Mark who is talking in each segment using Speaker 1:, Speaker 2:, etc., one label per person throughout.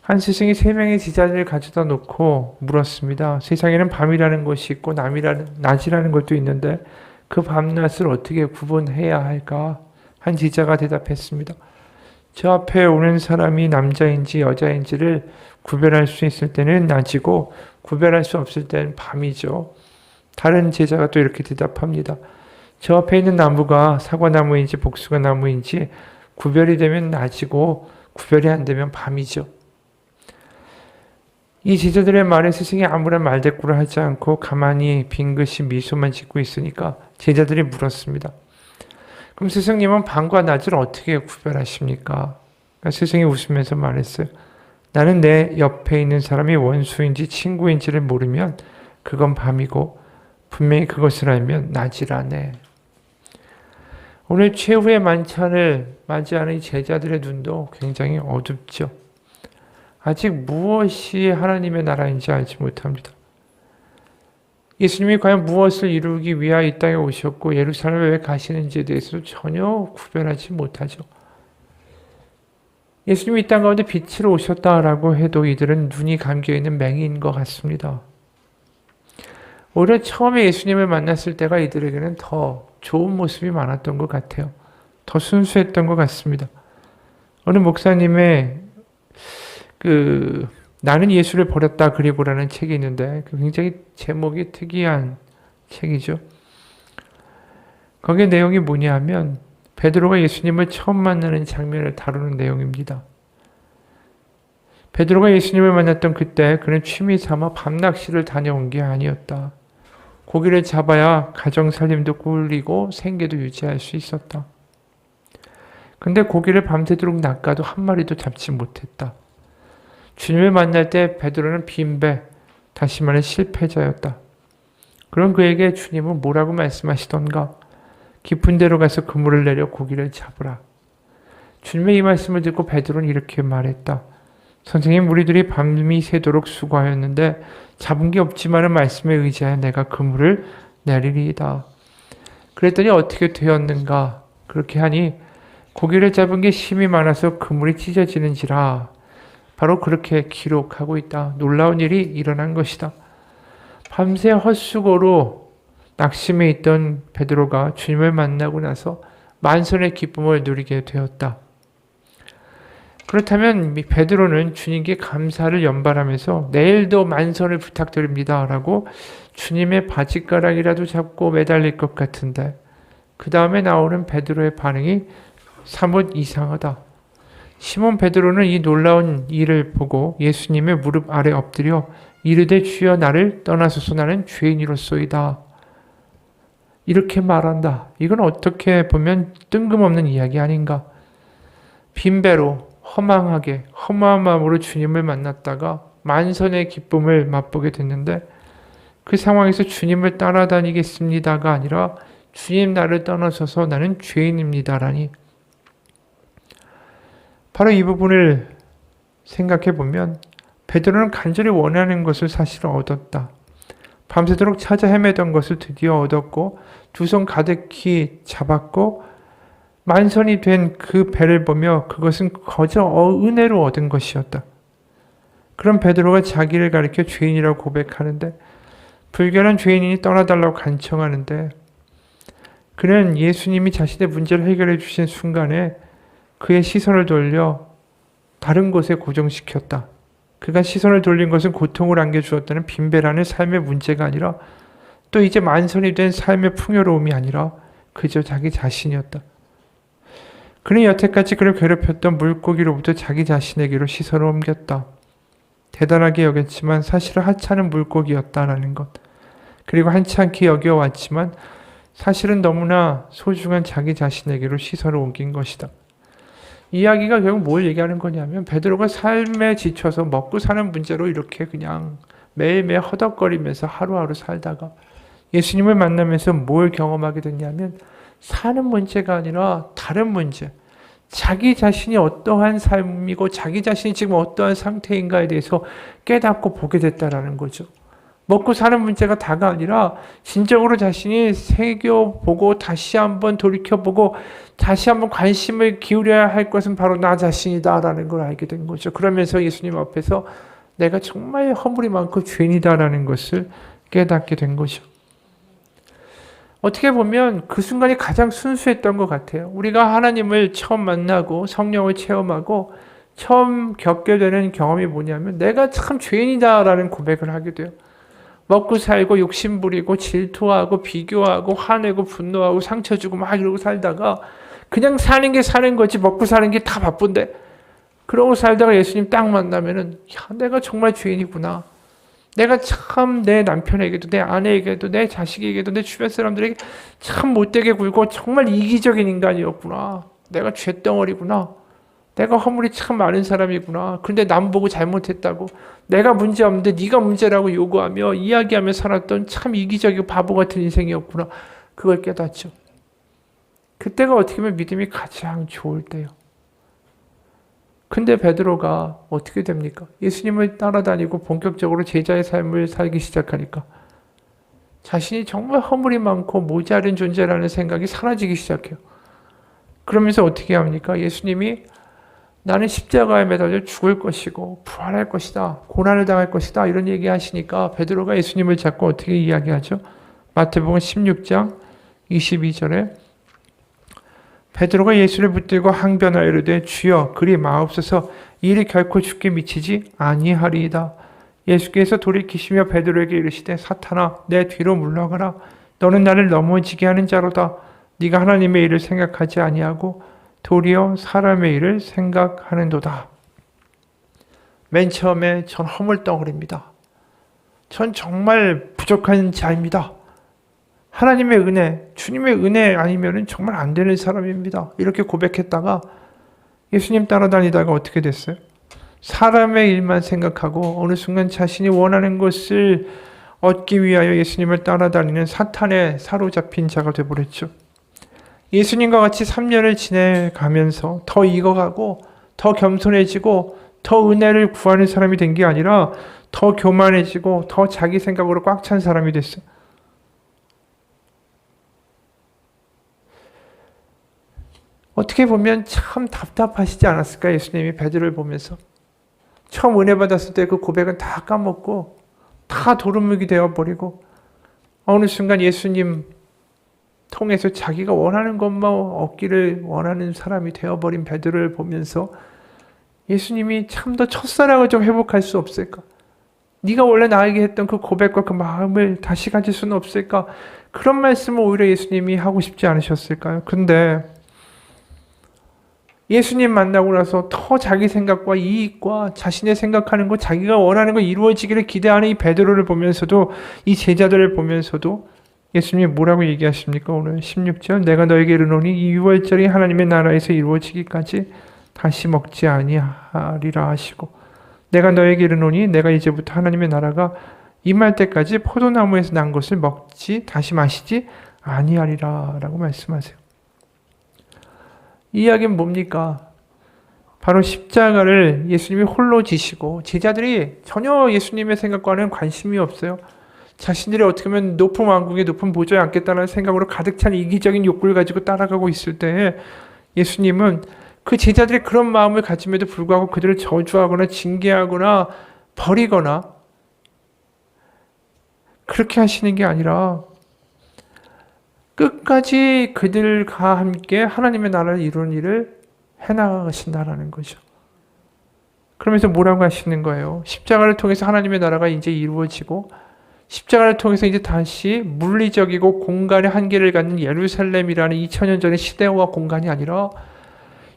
Speaker 1: 한 스승이 3명의 제자들을 가져다 놓고 물었습니다. 세상에는 밤이라는 것이 있고 낮이라는 것도 있는데 그 밤낮을 어떻게 구분해야 할까? 한 제자가 대답했습니다. 저 앞에 오는 사람이 남자인지 여자인지를 구별할 수 있을 때는 낮이고 구별할 수 없을 때는 밤이죠. 다른 제자가 또 이렇게 대답합니다. 저 앞에 있는 나무가 사과나무인지 복숭아나무인지 구별이 되면 낮이고 구별이 안 되면 밤이죠. 이 제자들의 말에 스승이 아무런 말대꾸를 하지 않고 가만히 빙긋이 미소만 짓고 있으니까 제자들이 물었습니다. 그럼 스승님은 밤과 낮을 어떻게 구별하십니까? 그러니까 스승이 웃으면서 말했어요. 나는 내 옆에 있는 사람이 원수인지 친구인지를 모르면 그건 밤이고 분명히 그것을 알면 낮이라네. 오늘 최후의 만찬을 맞이하는 제자들의 눈도 굉장히 어둡죠. 아직 무엇이 하나님의 나라인지 알지 못합니다. 예수님이 과연 무엇을 이루기 위하여 이 땅에 오셨고 예루살렘에 왜 가시는지에 대해서 전혀 구별하지 못하죠. 예수님이 이 땅 가운데 빛으로 오셨다라고 해도 이들은 눈이 감겨있는 맹인 것 같습니다. 오히려 처음에 예수님을 만났을 때가 이들에게는 더 좋은 모습이 많았던 것 같아요. 더 순수했던 것 같습니다. 어느 목사님의 나는 예수를 버렸다 그리고라는 책이 있는데 굉장히 제목이 특이한 책이죠. 거기에 내용이 뭐냐 하면 베드로가 예수님을 처음 만나는 장면을 다루는 내용입니다. 베드로가 예수님을 만났던 그때 그는 취미 삼아 밤낚시를 다녀온 게 아니었다. 고기를 잡아야 가정 살림도 꿀리고 생계도 유지할 수 있었다. 근데 고기를 밤새도록 낚아도 한 마리도 잡지 못했다. 주님을 만날 때 베드로는 빈배, 다시 말해 실패자였다. 그럼 그에게 주님은 뭐라고 말씀하시던가? 깊은 데로 가서 그물을 내려 고기를 잡으라. 주님의 이 말씀을 듣고 베드로는 이렇게 말했다. 선생님, 우리들이 밤이 새도록 수고하였는데 잡은 게 없지만은 말씀에 의지하여 내가 그물을 내리리이다. 그랬더니 어떻게 되었는가? 그렇게 하니 고기를 잡은 게 힘이 많아서 그물이 찢어지는지라. 바로 그렇게 기록하고 있다. 놀라운 일이 일어난 것이다. 밤새 헛수고로 낙심해 있던 베드로가 주님을 만나고 나서 만선의 기쁨을 누리게 되었다. 그렇다면 베드로는 주님께 감사를 연발하면서 내일도 만선을 부탁드립니다 라고 주님의 바지가락이라도 잡고 매달릴 것 같은데 그 다음에 나오는 베드로의 반응이 사뭇 이상하다. 시몬 베드로는 이 놀라운 일을 보고 예수님의 무릎 아래 엎드려 이르되 주여 나를 떠나소서 나는 죄인이로소이다. 이렇게 말한다. 이건 어떻게 보면 뜬금없는 이야기 아닌가. 빈배로 허망하게 허무한 마음으로 주님을 만났다가 만선의 기쁨을 맛보게 됐는데 그 상황에서 주님을 따라다니겠습니다가 아니라 주님 나를 떠나셔서 나는 죄인입니다라니. 바로 이 부분을 생각해 보면 베드로는 간절히 원하는 것을 사실 얻었다. 밤새도록 찾아 헤매던 것을 드디어 얻었고 두 손 가득히 잡았고 만선이 된 그 배를 보며 그것은 거저 은혜로 얻은 것이었다. 그런 베드로가 자기를 가리켜 죄인이라고 고백하는데 불결한 죄인이 떠나달라고 간청하는데 그는 예수님이 자신의 문제를 해결해 주신 순간에 그의 시선을 돌려 다른 곳에 고정시켰다. 그가 시선을 돌린 것은 고통을 안겨주었다는 빈배라는 삶의 문제가 아니라 또 이제 만선이 된 삶의 풍요로움이 아니라 그저 자기 자신이었다. 그는 여태까지 그를 괴롭혔던 물고기로부터 자기 자신에게로 시선을 옮겼다. 대단하게 여겼지만 사실은 하찮은 물고기였다라는 것. 그리고 한찮게 여겨왔지만 사실은 너무나 소중한 자기 자신에게로 시선을 옮긴 것이다. 이야기가 결국 뭘 얘기하는 거냐면 베드로가 삶에 지쳐서 먹고 사는 문제로 이렇게 그냥 매일매일 허덕거리면서 하루하루 살다가 예수님을 만나면서 뭘 경험하게 됐냐면 사는 문제가 아니라 다른 문제, 자기 자신이 어떠한 삶이고 자기 자신이 지금 어떠한 상태인가에 대해서 깨닫고 보게 됐다라는 거죠. 먹고 사는 문제가 다가 아니라 진정으로 자신이 새겨보고 다시 한번 돌이켜보고 다시 한번 관심을 기울여야 할 것은 바로 나 자신이다라는 걸 알게 된 거죠. 그러면서 예수님 앞에서 내가 정말 허물이 많고 죄인이다라는 것을 깨닫게 된 거죠. 어떻게 보면 그 순간이 가장 순수했던 것 같아요. 우리가 하나님을 처음 만나고 성령을 체험하고 처음 겪게 되는 경험이 뭐냐면 내가 참 죄인이다라는 고백을 하게 돼요. 먹고 살고 욕심 부리고 질투하고 비교하고 화내고 분노하고 상처 주고 막 이러고 살다가 그냥 사는 게 사는 거지 먹고 사는 게 다 바쁜데 그러고 살다가 예수님 딱 만나면은 내가 정말 죄인이구나. 내가 참 내 남편에게도 내 아내에게도 내 자식에게도 내 주변 사람들에게 참 못되게 굴고 정말 이기적인 인간이었구나. 내가 죄덩어리구나. 내가 허물이 참 많은 사람이구나. 그런데 남 보고 잘못했다고 내가 문제 없는데 네가 문제라고 요구하며 이야기하며 살았던 참 이기적이고 바보 같은 인생이었구나. 그걸 깨닫죠. 그때가 어떻게 보면 믿음이 가장 좋을 때요. 근데 베드로가 어떻게 됩니까? 예수님을 따라다니고 본격적으로 제자의 삶을 살기 시작하니까 자신이 정말 허물이 많고 모자른 존재라는 생각이 사라지기 시작해요. 그러면서 어떻게 합니까? 예수님이 나는 십자가에 매달려 죽을 것이고 부활할 것이다. 고난을 당할 것이다. 이런 얘기 하시니까 베드로가 예수님을 잡고 어떻게 이야기하죠? 마태복음 16장 22절에 베드로가 예수를 붙들고 항변하여 이르되 주여 그리 마옵소서 이 일이 결코 죽게 미치지 아니하리이다. 예수께서 돌이키시며 베드로에게 이르시되 사탄아 내 뒤로 물러가라. 너는 나를 넘어지게 하는 자로다. 네가 하나님의 일을 생각하지 아니하고 도리어 사람의 일을 생각하는도다. 맨 처음에 전 허물덩어리입니다. 전 정말 부족한 자입니다. 하나님의 은혜, 주님의 은혜 아니면 정말 안 되는 사람입니다. 이렇게 고백했다가 예수님 따라다니다가 어떻게 됐어요? 사람의 일만 생각하고 어느 순간 자신이 원하는 것을 얻기 위하여 예수님을 따라다니는 사탄에 사로잡힌 자가 되어버렸죠. 예수님과 같이 3년을 지내가면서 더 익어가고 더 겸손해지고 더 은혜를 구하는 사람이 된 게 아니라 더 교만해지고 더 자기 생각으로 꽉 찬 사람이 됐어요. 어떻게 보면 참 답답하시지 않았을까? 예수님이 베드로를 보면서 처음 은혜 받았을 때 그 고백은 다 까먹고 다 도루묵이 되어버리고 어느 순간 예수님 통해서 자기가 원하는 것만 얻기를 원하는 사람이 되어버린 베드로를 보면서 예수님이 참 더 첫사랑을 좀 회복할 수 없을까? 네가 원래 나에게 했던 그 고백과 그 마음을 다시 가질 수는 없을까? 그런 말씀을 오히려 예수님이 하고 싶지 않으셨을까요? 근데 예수님 만나고 나서 더 자기 생각과 이익과 자신의 생각하는 것, 자기가 원하는 거 이루어지기를 기대하는 이 베드로를 보면서도 이 제자들을 보면서도 예수님이 뭐라고 얘기하십니까? 오늘 16절 내가 너에게 이르노니 이 유월절이 하나님의 나라에서 이루어지기까지 다시 먹지 아니하리라 하시고 내가 너에게 이르노니 내가 이제부터 하나님의 나라가 임할 때까지 포도나무에서 난 것을 먹지 다시 마시지 아니하리라 라고 말씀하세요. 이 이야기는 뭡니까? 바로 십자가를 예수님이 홀로 지시고 제자들이 전혀 예수님의 생각과는 관심이 없어요. 자신들이 어떻게 보면 높은 왕국의 높은 보좌에 앉겠다는 생각으로 가득 찬 이기적인 욕구를 가지고 따라가고 있을 때에 예수님은 그 제자들이 그런 마음을 가짐에도 불구하고 그들을 저주하거나 징계하거나 버리거나 그렇게 하시는 게 아니라 끝까지 그들과 함께 하나님의 나라를 이루는 일을 해나가신다라는 거죠. 그러면서 뭐라고 하시는 거예요? 십자가를 통해서 하나님의 나라가 이제 이루어지고 십자가를 통해서 이제 다시 물리적이고 공간의 한계를 갖는 예루살렘이라는 2000년 전의 시대와 공간이 아니라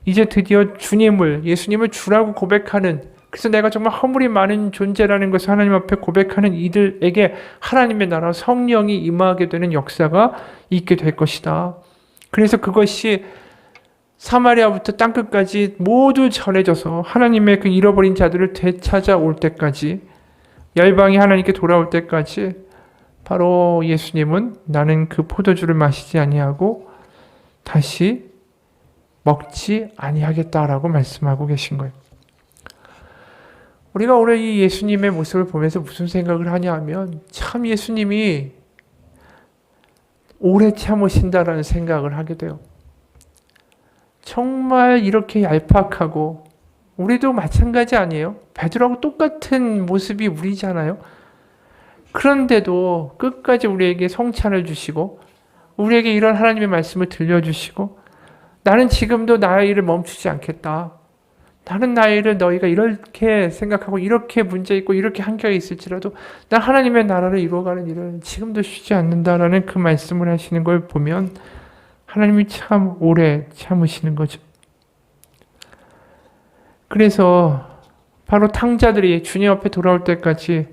Speaker 1: 이제 드디어 주님을, 예수님을 주라고 고백하는, 그래서 내가 정말 허물이 많은 존재라는 것을 하나님 앞에 고백하는 이들에게 하나님의 나라 성령이 임하게 되는 역사가 있게 될 것이다. 그래서 그것이 사마리아부터 땅끝까지 모두 전해져서 하나님의 그 잃어버린 자들을 되찾아올 때까지, 열방이 하나님께 돌아올 때까지 바로 예수님은 나는 그 포도주를 마시지 아니하고 다시 먹지 아니하겠다라고 말씀하고 계신 거예요. 우리가 오늘 이 예수님의 모습을 보면서 무슨 생각을 하냐 하면 참 예수님이 오래 참으신다라는 생각을 하게 돼요. 정말 이렇게 얄팍하고 우리도 마찬가지 아니에요? 베드로하고 똑같은 모습이 우리잖아요. 그런데도 끝까지 우리에게 성찬을 주시고 우리에게 이런 하나님의 말씀을 들려주시고 나는 지금도 나의 일을 멈추지 않겠다. 나는 나의 일을 너희가 이렇게 생각하고 이렇게 문제 있고 이렇게 한계가 있을지라도 난 하나님의 나라를 이루어가는 일을 지금도 쉬지 않는다라는 그 말씀을 하시는 걸 보면 하나님이 참 오래 참으시는 거죠. 그래서 바로 탕자들이 주님 앞에 돌아올 때까지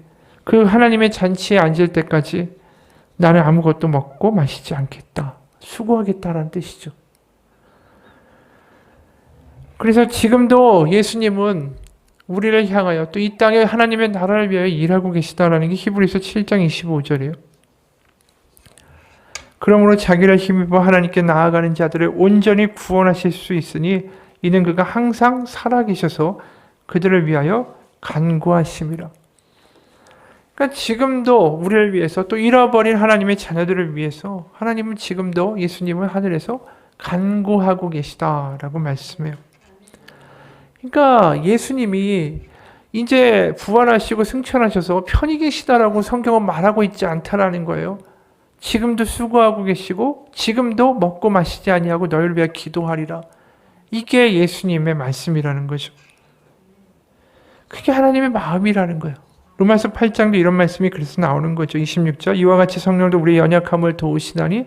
Speaker 1: 그 하나님의 잔치에 앉을 때까지 나는 아무것도 먹고 마시지 않겠다. 수고하겠다라는 뜻이죠. 그래서 지금도 예수님은 우리를 향하여 또 이 땅에 하나님의 나라를 위하여 일하고 계시다라는 게 히브리서 7장 25절이에요. 그러므로 자기를 힘입어 하나님께 나아가는 자들을 온전히 구원하실 수 있으니 이는 그가 항상 살아계셔서 그들을 위하여 간구하심이라. 그러니까 지금도 우리를 위해서 또 잃어버린 하나님의 자녀들을 위해서 하나님은 지금도 예수님을 하늘에서 간구하고 계시다라고 말씀해요. 그러니까 예수님이 이제 부활하시고 승천하셔서 편히 계시다라고 성경은 말하고 있지 않다라는 거예요. 지금도 수고하고 계시고 지금도 먹고 마시지 아니하고 너희를 위하여 기도하리라. 이게 예수님의 말씀이라는 거죠. 그게 하나님의 마음이라는 거예요. 로마서 8장도 이런 말씀이 그래서 나오는 거죠. 26절 이와 같이 성령도 우리의 연약함을 도우시나니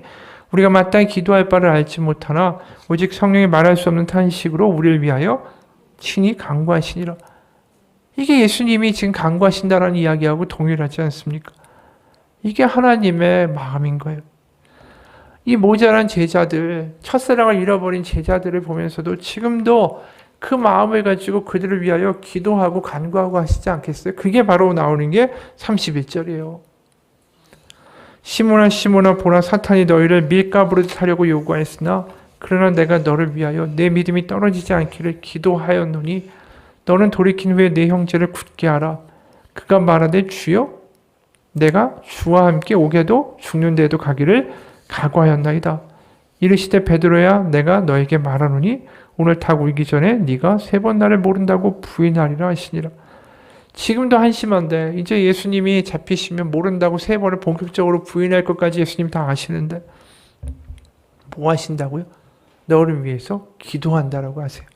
Speaker 1: 우리가 마땅히 기도할 바를 알지 못하나 오직 성령이 말할 수 없는 탄식으로 우리를 위하여 친히 간구하시니라. 이게 예수님이 지금 간구하신다라는 이야기하고 동일하지 않습니까? 이게 하나님의 마음인 거예요. 이 모자란 제자들, 첫사랑을 잃어버린 제자들을 보면서도 지금도 그 마음을 가지고 그들을 위하여 기도하고 간구하고 하시지 않겠어요? 그게 바로 나오는 게 31절이에요. 시몬아 시몬아 보라 사탄이 너희를 밀가부르듯 하려고 요구하였으나 그러나 내가 너를 위하여 내 믿음이 떨어지지 않기를 기도하였노니 너는 돌이킨 후에 내 형제를 굳게 하라. 그가 말하되 주여 내가 주와 함께 오게도 죽는 데에도 가기를 각오하였나이다. 이르시되 베드로야 내가 너에게 말하노니 오늘 닭 울기 전에 네가 3번 나를 모른다고 부인하리라 하시니라. 지금도 한심한데 이제 예수님이 잡히시면 모른다고 3번을 본격적으로 부인할 것까지 예수님 다 아시는데 뭐 하신다고요? 너를 위해서 기도한다라고 하세요.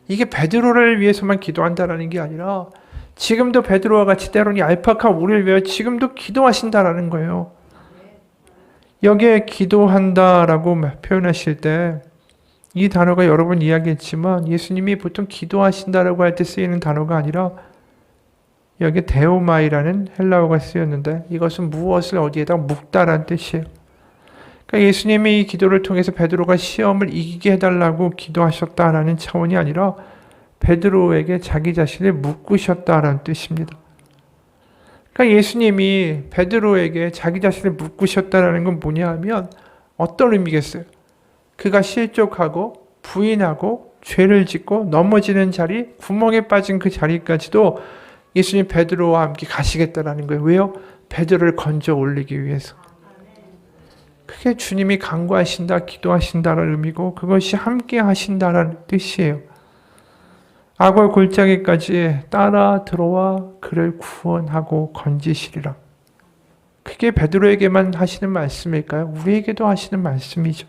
Speaker 1: 이게 베드로를 위해서만 기도한다라는 게 아니라 지금도 베드로와 같이 때로는 얄팍한 우리를 위하여 지금도 기도하신다라는 거예요. 여기에 기도한다라고 표현하실 때 이 단어가 여러 번 이야기했지만 예수님이 보통 기도하신다라고 할 때 쓰이는 단어가 아니라 여기에 데오마이라는 헬라어가 쓰였는데 이것은 무엇을 어디에다 묵다라는 뜻이에요. 그러니까 예수님이 이 기도를 통해서 베드로가 시험을 이기게 해달라고 기도하셨다라는 차원이 아니라 베드로에게 자기 자신을 묶으셨다라는 뜻입니다. 그러니까 예수님이 베드로에게 자기 자신을 묶으셨다라는 건 뭐냐 하면 어떤 의미겠어요? 그가 실족하고 부인하고 죄를 짓고 넘어지는 자리, 구멍에 빠진 그 자리까지도 예수님 베드로와 함께 가시겠다라는 거예요. 왜요? 베드로를 건져 올리기 위해서. 그게 주님이 간구하신다, 기도하신다라는 의미고 그것이 함께 하신다라는 뜻이에요. 악을 골짜기까지 따라 들어와 그를 구원하고 건지시리라. 그게 베드로에게만 하시는 말씀일까요? 우리에게도 하시는 말씀이죠.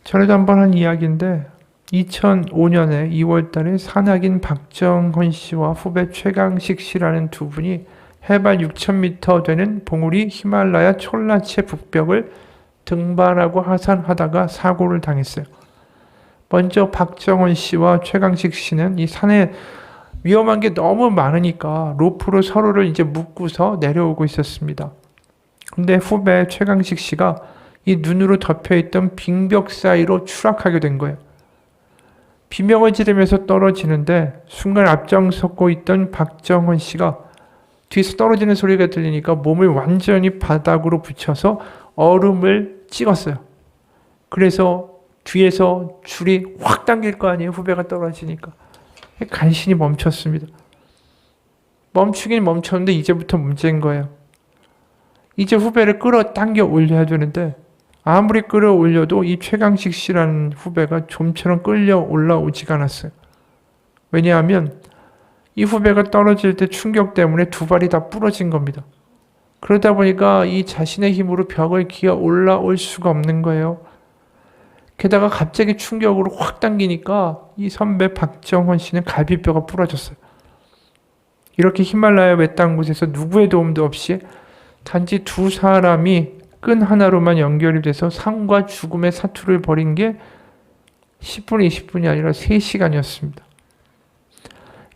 Speaker 1: 전에도 한번 한 이야기인데 2005년에 2월 달에 산악인 박정헌 씨와 후배 최강식 씨라는 두 분이 해발 6,000m 되는 봉우리 히말라야 촐라체 북벽을 등반하고 하산하다가 사고를 당했어요. 먼저 박정헌 씨와 최강식 씨는 이 산에 위험한 게 너무 많으니까 로프로 서로를 이제 묶고서 내려오고 있었습니다. 근데 후배 최강식 씨가 이 눈으로 덮여있던 빙벽 사이로 추락하게 된 거예요. 비명을 지르면서 떨어지는데 순간 앞장서고 있던 박정헌 씨가 뒤에서 떨어지는 소리가 들리니까 몸을 완전히 바닥으로 붙여서 얼음을 찍었어요. 그래서 뒤에서 줄이 확 당길 거 아니에요. 후배가 떨어지니까. 간신히 멈췄습니다. 멈추긴 멈췄는데 이제부터 문제인 거예요. 이제 후배를 끌어당겨 올려야 되는데 아무리 끌어올려도 이 최강식 씨라는 후배가 좀처럼 끌려 올라오지가 않았어요. 왜냐하면 이 후배가 떨어질 때 충격 때문에 두 발이 다 부러진 겁니다. 그러다 보니까 이 자신의 힘으로 벽을 기어 올라올 수가 없는 거예요. 게다가 갑자기 충격으로 확 당기니까 이 선배 박정원 씨는 갈비뼈가 부러졌어요. 이렇게 히말라야 외딴 곳에서 누구의 도움도 없이 단지 두 사람이 끈 하나로만 연결이 돼서 삶과 죽음의 사투를 벌인 게 10분, 20분이 아니라 3시간이었습니다.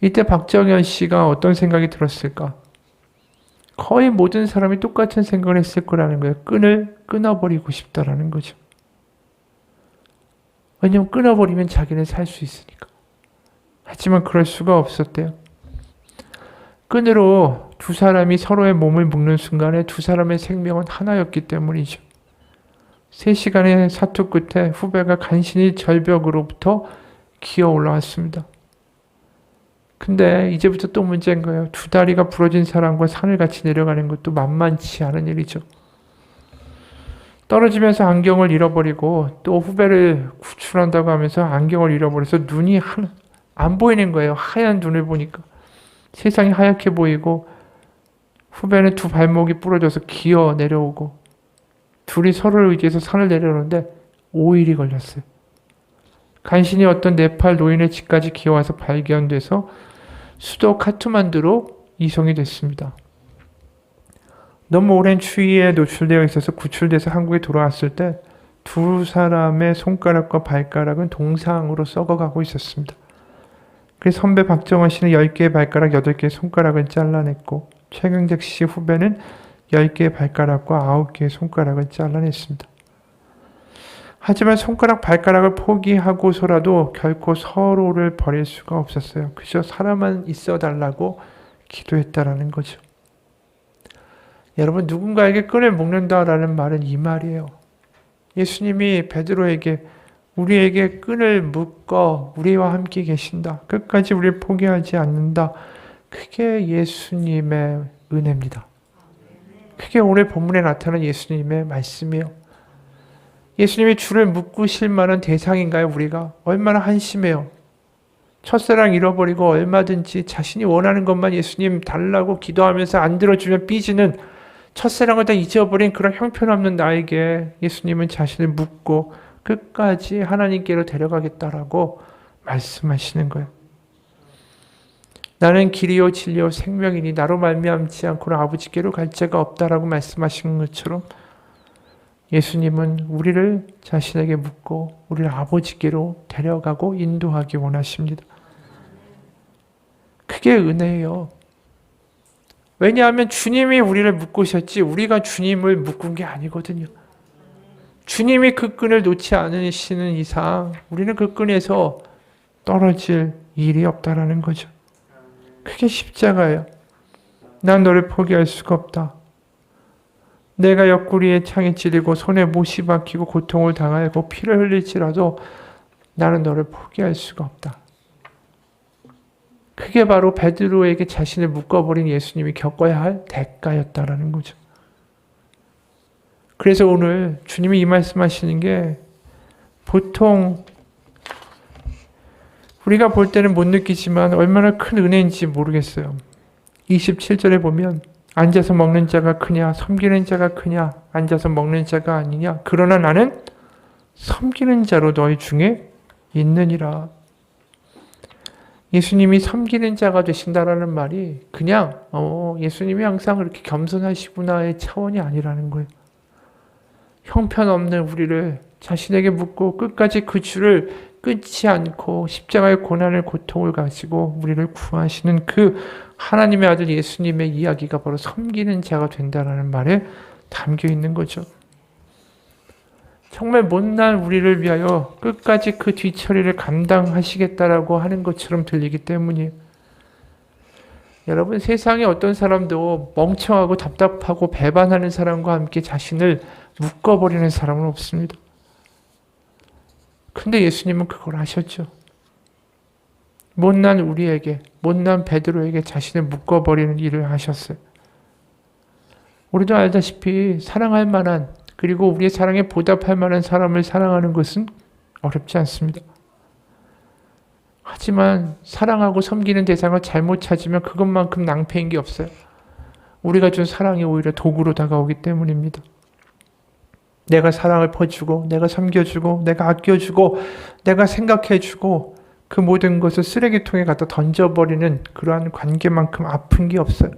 Speaker 1: 이때 박정현 씨가 어떤 생각이 들었을까? 거의 모든 사람이 똑같은 생각을 했을 거라는 거예요. 끈을 끊어버리고 싶다라는 거죠. 왜냐면 끊어버리면 자기는 살 수 있으니까. 하지만 그럴 수가 없었대요. 끈으로 두 사람이 서로의 몸을 묶는 순간에 두 사람의 생명은 하나였기 때문이죠. 3시간의 사투 끝에 후배가 간신히 절벽으로부터 기어 올라왔습니다. 근데 이제부터 또 문제인 거예요. 두 다리가 부러진 사람과 산을 같이 내려가는 것도 만만치 않은 일이죠. 떨어지면서 안경을 잃어버리고 또 후배를 구출한다고 하면서 안경을 잃어버려서 눈이 안 보이는 거예요. 하얀 눈을 보니까. 세상이 하얗게 보이고 후배는 두 발목이 부러져서 기어 내려오고 둘이 서로를 의지해서 산을 내려오는데 5일이 걸렸어요. 간신히 어떤 네팔 노인의 집까지 기어와서 발견돼서 수도 카트만두로 이송이 됐습니다. 너무 오랜 추위에 노출되어 있어서 구출돼서 한국에 돌아왔을 때 두 사람의 손가락과 발가락은 동상으로 썩어가고 있었습니다. 그래서 선배 박정원 씨는 10개의 발가락, 8개의 손가락을 잘라냈고 최강식 씨 후배는 10개의 발가락과 9개의 손가락을 잘라냈습니다. 하지만 손가락, 발가락을 포기하고서라도 결코 서로를 버릴 수가 없었어요. 그저 살아만 있어 달라고 기도했다라는 거죠. 여러분, 누군가에게 끈을 묶는다라는 말은 이 말이에요. 예수님이 베드로에게 우리에게 끈을 묶어 우리와 함께 계신다. 끝까지 우리를 포기하지 않는다. 그게 예수님의 은혜입니다. 그게 오늘 본문에 나타난 예수님의 말씀이에요. 예수님이 줄을 묶으실 만한 대상인가요? 우리가 얼마나 한심해요. 첫사랑 잃어버리고 얼마든지 자신이 원하는 것만 예수님 달라고 기도하면서 안 들어주면 삐지는 첫사랑을 다 잊어버린 그런 형편없는 나에게 예수님은 자신을 묶고 끝까지 하나님께로 데려가겠다라고 말씀하시는 거예요. 나는 길이요 진리요 생명이니 나로 말미암지 않고는 아버지께로 갈 자가 없다라고 말씀하신 것처럼 예수님은 우리를 자신에게 묶고 우리를 아버지께로 데려가고 인도하기 원하십니다. 그게 은혜예요. 왜냐하면 주님이 우리를 묶으셨지 우리가 주님을 묶은 게 아니거든요. 주님이 그 끈을 놓지 않으시는 이상 우리는 그 끈에서 떨어질 일이 없다라는 거죠. 그게 십자가예요. 난 너를 포기할 수가 없다. 내가 옆구리에 창이 찔리고 손에 못이 박히고 고통을 당하고 피를 흘릴지라도 나는 너를 포기할 수가 없다. 그게 바로 베드로에게 자신을 묶어버린 예수님이 겪어야 할 대가였다라는 거죠. 그래서 오늘 주님이 이 말씀하시는 게 보통 우리가 볼 때는 못 느끼지만 얼마나 큰 은혜인지 모르겠어요. 27절에 보면 앉아서 먹는 자가 크냐 섬기는 자가 크냐 앉아서 먹는 자가 아니냐 그러나 나는 섬기는 자로 너희 중에 있느니라. 예수님이 섬기는 자가 되신다라는 말이 그냥 예수님이 항상 그렇게 겸손하시구나의 차원이 아니라는 거예요. 형편없는 우리를 자신에게 묻고 끝까지 그 줄을 끊지 않고 십자가의 고난을 고통을 가지고 우리를 구하시는 그 하나님의 아들 예수님의 이야기가 바로 섬기는 자가 된다라는 말에 담겨 있는 거죠. 정말 못난 우리를 위하여 끝까지 그 뒤처리를 감당하시겠다라고 하는 것처럼 들리기 때문이에요. 여러분, 세상에 어떤 사람도 멍청하고 답답하고 배반하는 사람과 함께 자신을 묶어버리는 사람은 없습니다. 근데 예수님은 그걸 하셨죠. 못난 우리에게, 못난 베드로에게 자신을 묶어버리는 일을 하셨어요. 우리도 알다시피 사랑할 만한, 그리고 우리의 사랑에 보답할 만한 사람을 사랑하는 것은 어렵지 않습니다. 하지만 사랑하고 섬기는 대상을 잘못 찾으면 그것만큼 낭패인 게 없어요. 우리가 준 사랑이 오히려 도구로 다가오기 때문입니다. 내가 사랑을 퍼주고, 내가 섬겨주고, 내가 아껴주고, 내가 생각해주고, 그 모든 것을 쓰레기통에 갖다 던져버리는 그러한 관계만큼 아픈 게 없어요.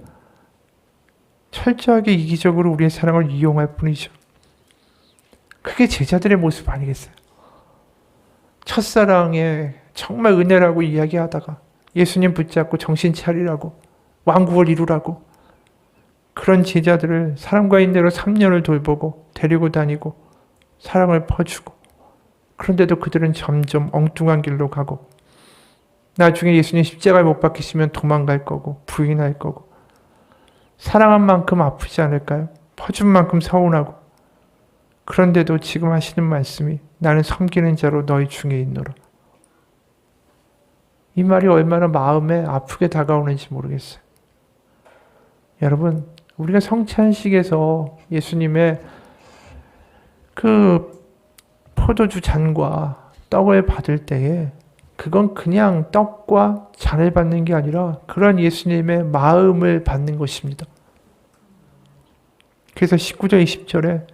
Speaker 1: 철저하게 이기적으로 우리의 사랑을 이용할 뿐이죠. 그게 제자들의 모습 아니겠어요? 첫사랑에 정말 은혜라고 이야기하다가 예수님 붙잡고 정신 차리라고, 왕국을 이루라고, 그런 제자들을 사람과 인대로 3년을 돌보고 데리고 다니고 사랑을 퍼주고, 그런데도 그들은 점점 엉뚱한 길로 가고, 나중에 예수님 십자가에 못 박히시면 도망갈 거고 부인할 거고, 사랑한 만큼 아프지 않을까요? 퍼준 만큼 서운하고. 그런데도 지금 하시는 말씀이 나는 섬기는 자로 너희 중에 있노라. 이 말이 얼마나 마음에 아프게 다가오는지 모르겠어요. 여러분, 우리가 성찬식에서 예수님의 그 포도주 잔과 떡을 받을 때에 그건 그냥 떡과 잔을 받는 게 아니라 그런 예수님의 마음을 받는 것입니다. 그래서 19절 20절에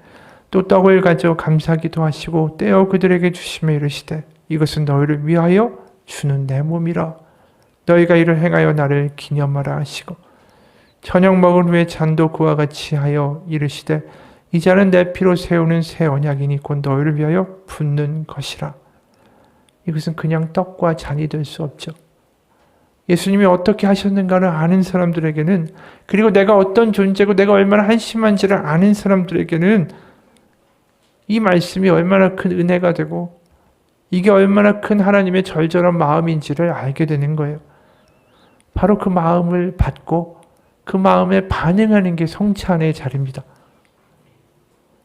Speaker 1: 또 떡을 가져 감사기도 하시고 떼어 그들에게 주시며 이르시되 이것은 너희를 위하여 주는 내 몸이라. 너희가 이를 행하여 나를 기념하라 하시고 저녁 먹은 후에 잔도 그와 같이 하여 이르시되 이 잔은 내 피로 세우는 새 언약이니 곧 너희를 위하여 붓는 것이라. 이것은 그냥 떡과 잔이 될 수 없죠. 예수님이 어떻게 하셨는가를 아는 사람들에게는, 그리고 내가 어떤 존재고 내가 얼마나 한심한지를 아는 사람들에게는 이 말씀이 얼마나 큰 은혜가 되고 이게 얼마나 큰 하나님의 절절한 마음인지를 알게 되는 거예요. 바로 그 마음을 받고 그 마음에 반응하는 게 성찬의 자리입니다.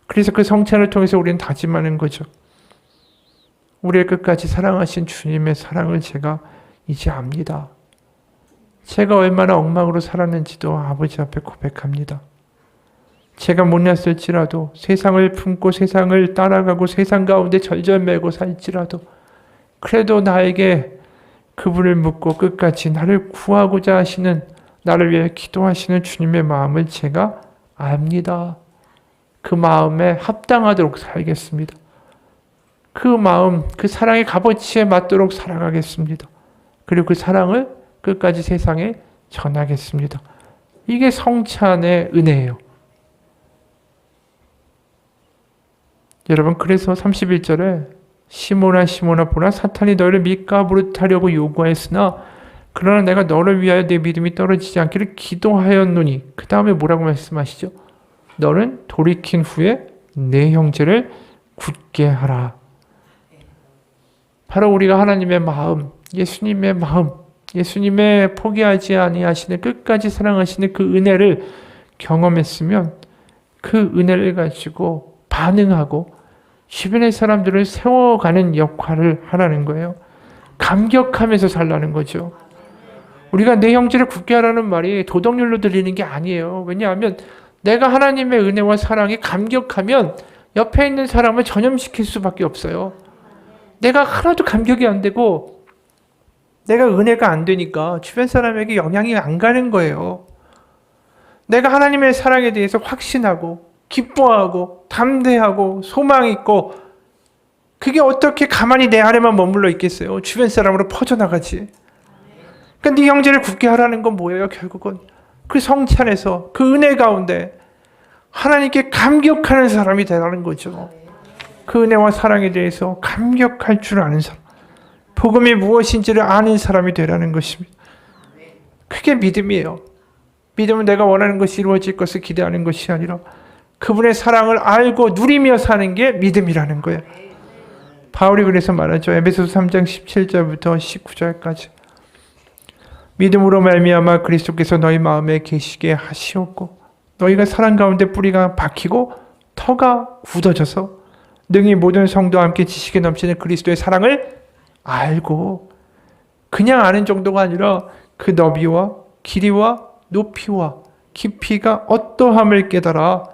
Speaker 1: 그래서 그 성찬을 통해서 우리는 다짐하는 거죠. 우리를 끝까지 사랑하신 주님의 사랑을 제가 이제 압니다. 제가 얼마나 엉망으로 살았는지도 아버지 앞에 고백합니다. 제가 못났을지라도 세상을 품고 세상을 따라가고 세상 가운데 절절매고 살지라도 그래도 나에게 그분을 묻고 끝까지 나를 구하고자 하시는, 나를 위해 기도하시는 주님의 마음을 제가 압니다. 그 마음에 합당하도록 살겠습니다. 그 마음, 그 사랑의 값어치에 맞도록 살아가겠습니다. 그리고 그 사랑을 끝까지 세상에 전하겠습니다. 이게 성찬의 은혜예요. 여러분, 그래서 31절에 시몬아 시몬아 보라 사탄이 너희를 밑가 부릇하려고 요구하였으나 그러나 내가 너를 위하여 내 믿음이 떨어지지 않기를 기도하였노니, 그 다음에 뭐라고 말씀하시죠? 너는 돌이킨 후에 내 형제를 굳게 하라. 바로 우리가 하나님의 마음, 예수님의 마음, 예수님의 포기하지 아니하시는 끝까지 사랑하시는 그 은혜를 경험했으면 그 은혜를 가지고 반응하고 주변의 사람들을 세워가는 역할을 하라는 거예요. 감격하면서 살라는 거죠. 우리가 내 형제를 굳게 하라는 말이 도덕률로 들리는 게 아니에요. 왜냐하면 내가 하나님의 은혜와 사랑에 감격하면 옆에 있는 사람을 전염시킬 수밖에 없어요. 내가 하나도 감격이 안 되고 내가 은혜가 안 되니까 주변 사람에게 영향이 안 가는 거예요. 내가 하나님의 사랑에 대해서 확신하고 기뻐하고 담대하고 소망 있고, 그게 어떻게 가만히 내 안에만 머물러 있겠어요? 주변 사람으로 퍼져나가지. 그러니까 네 형제를 굳게 하라는 건 뭐예요? 결국은 그 성찬에서 그 은혜 가운데 하나님께 감격하는 사람이 되라는 거죠. 그 은혜와 사랑에 대해서 감격할 줄 아는 사람, 복음이 무엇인지를 아는 사람이 되라는 것입니다. 그게 믿음이에요. 믿음은 내가 원하는 것이 이루어질 것을 기대하는 것이 아니라 그분의 사랑을 알고 누리며 사는 게 믿음이라는 거예요. 바울이 그래서 말하죠. 에베소서 3장 17절부터 19절까지. 믿음으로 말미암아 그리스도께서 너희 마음에 계시게 하시었고 너희가 사랑 가운데 뿌리가 박히고 터가 굳어져서 능히 모든 성도와 함께 지식에 넘치는 그리스도의 사랑을 알고, 그냥 아는 정도가 아니라 그 너비와 길이와 높이와 깊이가 어떠함을 깨달아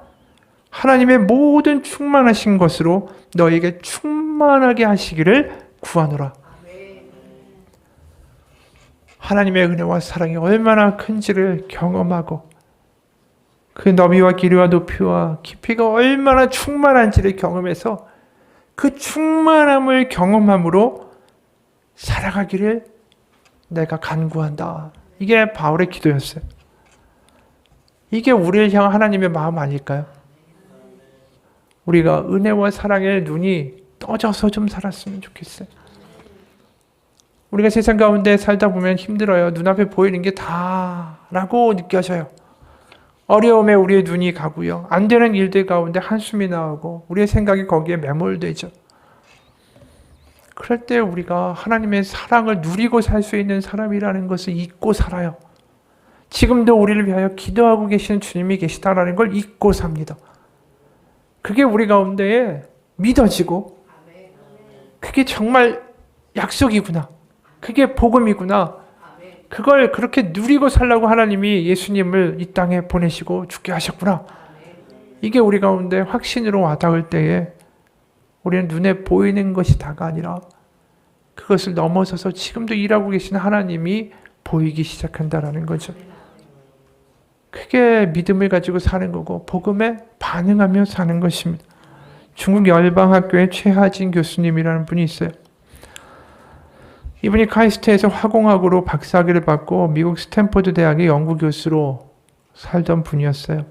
Speaker 1: 하나님의 모든 충만하신 것으로 너에게 충만하게 하시기를 구하노라. 하나님의 은혜와 사랑이 얼마나 큰지를 경험하고, 그 너비와 길이와 높이와 깊이가 얼마나 충만한지를 경험해서 그 충만함을 경험함으로 살아가기를 내가 간구한다. 이게 바울의 기도였어요. 이게 우리를 향한 하나님의 마음 아닐까요? 우리가 은혜와 사랑의 눈이 떠져서 좀 살았으면 좋겠어요. 우리가 세상 가운데 살다 보면 힘들어요. 눈앞에 보이는 게 다라고 느껴져요. 어려움에 우리의 눈이 가고요. 안 되는 일들 가운데 한숨이 나오고 우리의 생각이 거기에 매몰되죠. 그럴 때 우리가 하나님의 사랑을 누리고 살 수 있는 사람이라는 것을 잊고 살아요. 지금도 우리를 위하여 기도하고 계시는 주님이 계시다라는 걸 잊고 삽니다. 그게 우리 가운데에 믿어지고, 그게 정말 약속이구나, 그게 복음이구나, 그걸 그렇게 누리고 살라고 하나님이 예수님을 이 땅에 보내시고 죽게 하셨구나, 이게 우리 가운데 확신으로 와닿을 때에 우리는 눈에 보이는 것이 다가 아니라 그것을 넘어서서 지금도 일하고 계신 하나님이 보이기 시작한다라는 거죠. 그게 믿음을 가지고 사는 거고 복음에 반응하며 사는 것입니다. 중국 열방학교의 최하진 교수님이라는 분이 있어요. 이분이 카이스트에서 화공학으로 박사학위를 받고 미국 스탠포드 대학의 연구교수로 살던 분이었어요.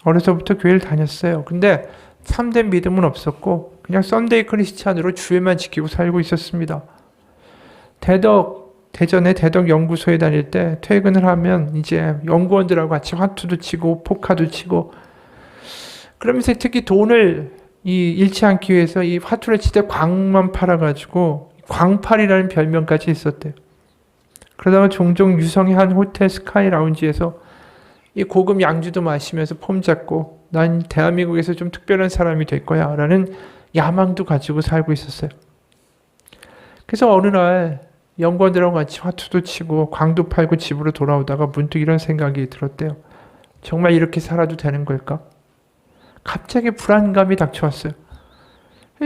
Speaker 1: 어려서부터 교회를 다녔어요. 근데 참된 믿음은 없었고 그냥 썬데이 크리스찬으로 주일만 지키고 살고 있었습니다. 대전의 대덕 연구소에 다닐 때 퇴근을 하면 이제 연구원들하고 같이 화투도 치고 포카도 치고, 그러면서 특히 돈을 잃지 않기 위해서 이 화투를 칠 때 광만 팔아가지고 광팔이라는 별명까지 있었대요. 그러다가 종종 유성의 한 호텔 스카이 라운지에서 이 고급 양주도 마시면서 폼 잡고 난 대한민국에서 좀 특별한 사람이 될 거야 라는 야망도 가지고 살고 있었어요. 그래서 어느 날 연구원들하고 같이 화투도 치고 광도 팔고 집으로 돌아오다가 문득 이런 생각이 들었대요. 정말 이렇게 살아도 되는 걸까? 갑자기 불안감이 닥쳐왔어요.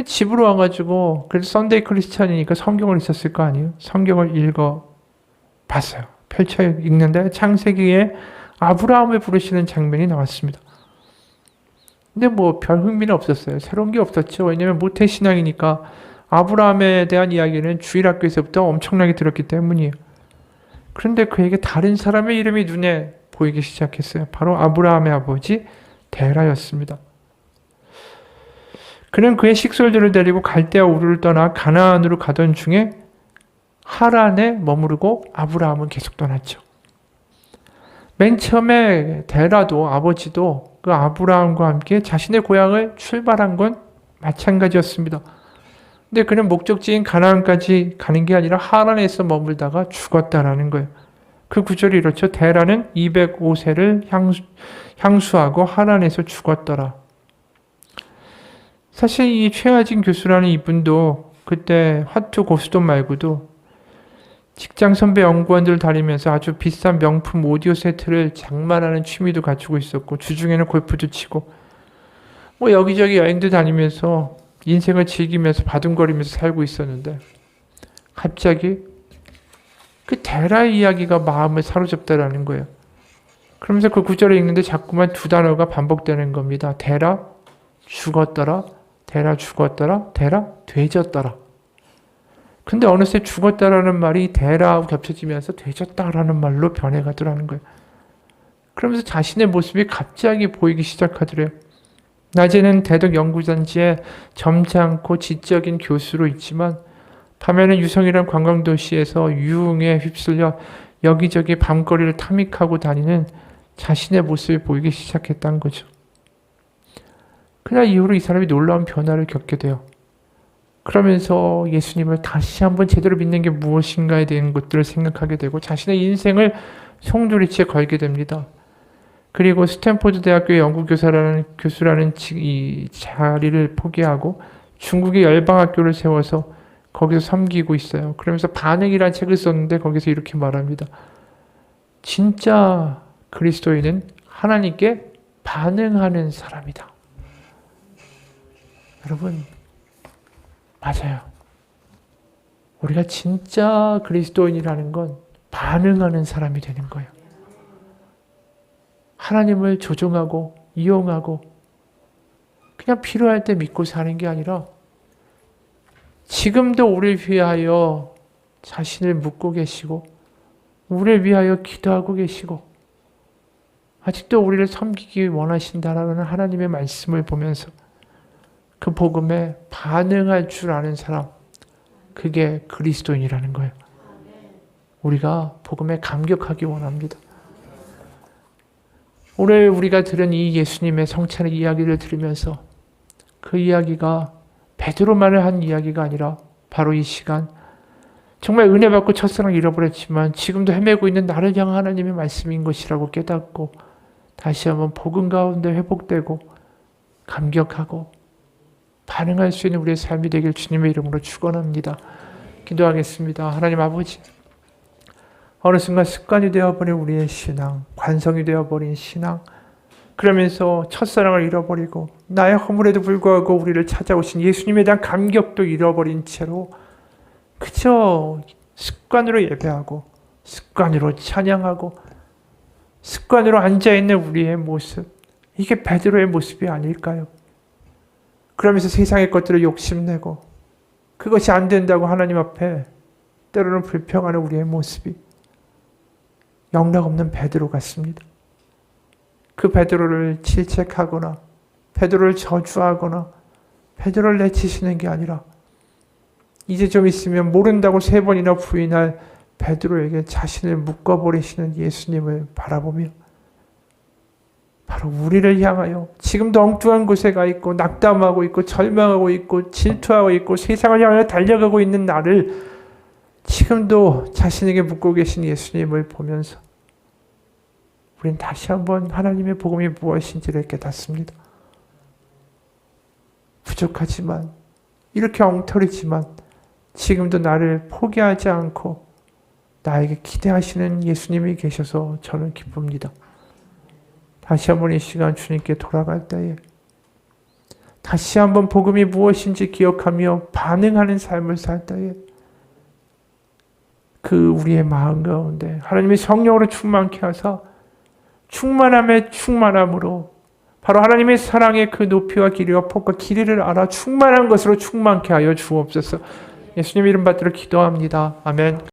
Speaker 1: 집으로 와가지고, 그래도 썬데이 크리스찬이니까 성경을 있었을 거 아니에요? 성경을 읽어봤어요. 펼쳐 읽는데 창세기에 아브라함을 부르시는 장면이 나왔습니다. 근데 뭐 별 흥미는 없었어요. 새로운 게 없었죠. 왜냐면 모태신앙이니까 아브라함에 대한 이야기는 주일학교에서부터 엄청나게 들었기 때문이에요. 그런데 그에게 다른 사람의 이름이 눈에 보이기 시작했어요. 바로 아브라함의 아버지 데라였습니다. 그는 그의 식솔들을 데리고 갈대아 우르를 떠나 가나안으로 가던 중에 하란에 머무르고 아브라함은 계속 떠났죠. 맨 처음에 데라도 아버지도 그 아브라함과 함께 자신의 고향을 출발한 건 마찬가지였습니다. 근데 그는 목적지인 가나안까지 가는 게 아니라 하란에서 머물다가 죽었다라는 거예요. 그 구절이 이렇죠. 데라는 205세를 향수하고 하란에서 죽었더라. 사실 이 최하진 교수라는 이분도 그때 화투 고수돈 말고도 직장 선배 연구원들을 다니면서 아주 비싼 명품 오디오 세트를 장만하는 취미도 갖추고 있었고, 주중에는 골프도 치고 뭐 여기저기 여행도 다니면서 인생을 즐기면서 바둥거리면서 살고 있었는데, 갑자기 그 데라의 이야기가 마음을 사로잡다라는 거예요. 그러면서 그 구절을 읽는데 자꾸만 두 단어가 반복되는 겁니다. 데라 죽었더라, 데라 죽었더라, 데라 되졌더라. 근데 어느새 죽었다라는 말이 데라하고 겹쳐지면서 되졌다라는 말로 변해가더라는 거예요. 그러면서 자신의 모습이 갑자기 보이기 시작하더래요. 낮에는 대덕 연구단지에 점지 않고 지적인 교수로 있지만 밤에는 유성이란 관광도시에서 유흥에 휩쓸려 여기저기 밤거리를 탐닉하고 다니는 자신의 모습이 보이기 시작했다는 거죠. 그날 이후로 이 사람이 놀라운 변화를 겪게 돼요. 그러면서 예수님을 다시 한번 제대로 믿는 게 무엇인가에 대한 것들을 생각하게 되고 자신의 인생을 송두리째 걸게 됩니다. 그리고 스탠포드 대학교의 연구교수라는 이 자리를 포기하고 중국의 열방학교를 세워서 거기서 섬기고 있어요. 그러면서 반응이라는 책을 썼는데 거기서 이렇게 말합니다. 진짜 그리스도인은 하나님께 반응하는 사람이다. 여러분, 맞아요. 우리가 진짜 그리스도인이라는 건 반응하는 사람이 되는 거예요. 하나님을 조종하고 이용하고 그냥 필요할 때 믿고 사는 게 아니라 지금도 우리를 위하여 자신을 묻고 계시고 우리를 위하여 기도하고 계시고 아직도 우리를 섬기기 원하신다라는 하나님의 말씀을 보면서 그 복음에 반응할 줄 아는 사람, 그게 그리스도인이라는 거예요. 우리가 복음에 감격하기 원합니다. 오늘 우리가 들은 이 예수님의 성찬의 이야기를 들으면서 그 이야기가 베드로만을 한 이야기가 아니라 바로 이 시간 정말 은혜 받고 첫사랑 잃어버렸지만 지금도 헤매고 있는 나를 향한 하나님의 말씀인 것이라고 깨닫고 다시 한번 복음 가운데 회복되고 감격하고 반응할 수 있는 우리의 삶이 되길 주님의 이름으로 축원합니다. 기도하겠습니다. 하나님 아버지, 어느 순간 습관이 되어버린 우리의 신앙, 관성이 되어버린 신앙, 그러면서 첫사랑을 잃어버리고 나의 허물에도 불구하고 우리를 찾아오신 예수님에 대한 감격도 잃어버린 채로 그저 습관으로 예배하고 습관으로 찬양하고 습관으로 앉아있는 우리의 모습, 이게 베드로의 모습이 아닐까요? 그러면서 세상의 것들을 욕심내고 그것이 안 된다고 하나님 앞에 때로는 불평하는 우리의 모습이 영락 없는 베드로 같습니다. 그 베드로를 질책하거나 베드로를 저주하거나 베드로를 내치시는 게 아니라 이제 좀 있으면 모른다고 3번이나 부인할 베드로에게 자신을 묶어버리시는 예수님을 바라보며 바로 우리를 향하여 지금도 엉뚱한 곳에 가 있고 낙담하고 있고 절망하고 있고 질투하고 있고 세상을 향하여 달려가고 있는 나를 지금도 자신에게 묻고 계신 예수님을 보면서 우리는 다시 한번 하나님의 복음이 무엇인지를 깨닫습니다. 부족하지만 이렇게 엉터리지만 지금도 나를 포기하지 않고 나에게 기대하시는 예수님이 계셔서 저는 기쁩니다. 다시 한번 이 시간 주님께 돌아갈 때에 다시 한번 복음이 무엇인지 기억하며 반응하는 삶을 살 때에 그 우리의 마음 가운데 하나님의 성령으로 충만케 하사 충만함의 충만함으로 바로 하나님의 사랑의 그 높이와 길이와 폭과 길이를 알아 충만한 것으로 충만케 하여 주옵소서. 예수님 이름 받들어 기도합니다. 아멘.